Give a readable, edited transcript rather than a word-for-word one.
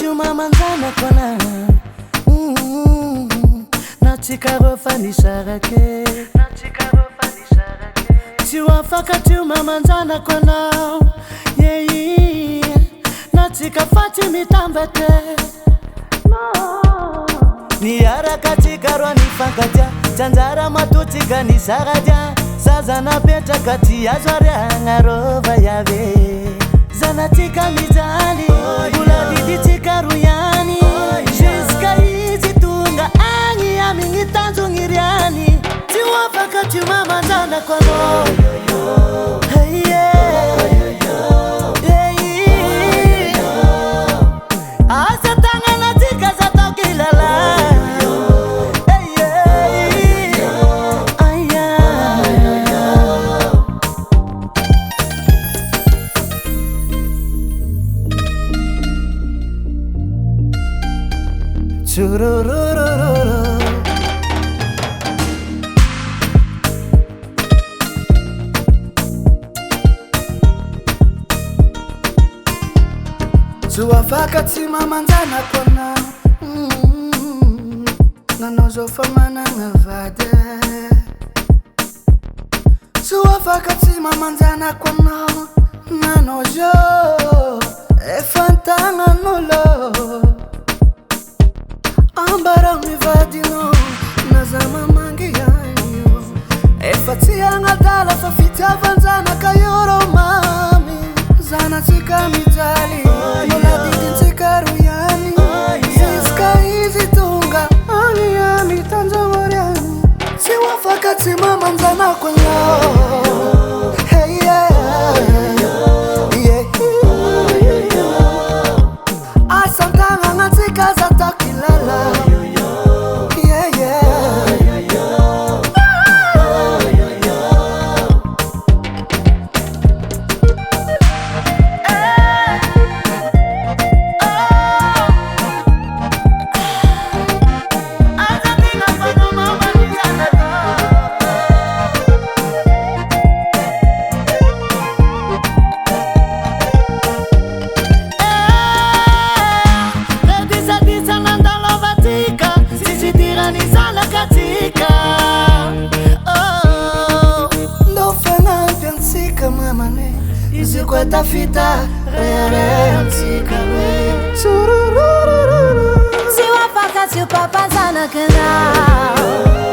manzana kwana natika rofanisharake tiwafaka tiuma manzana kwana yeyi natika fati mitambete niyara katika rwanifakaja chanzara matutika nisagaja sazana peta kati ya zwaranga rova yave zanatika mitali uladiditika ruyani jiska hizi tunga angi ya mingi tanzu ngiriani tiwafaka tiuma manzana kwano hey yeah hey asa tanga natika za tokilala hey yeah aya chururururu tuwafaka tima manzana kwana nanozofamana ngavade tuwafaka tima manzana kwana nanojo efantanga nulo ambara mivadino nazama mangi yanyo efatia ngadala fafita vanzana kayoro mami zana tika mitali mola didintika ruyani ziska hizi tunga ani ya mitanzo moriani siwafaka tima manzana kwa lao hey yeah yeah asantanga ngatika za takilala yeah yeah Kweta fita re antika we sururururu siwafaka si papa sana kana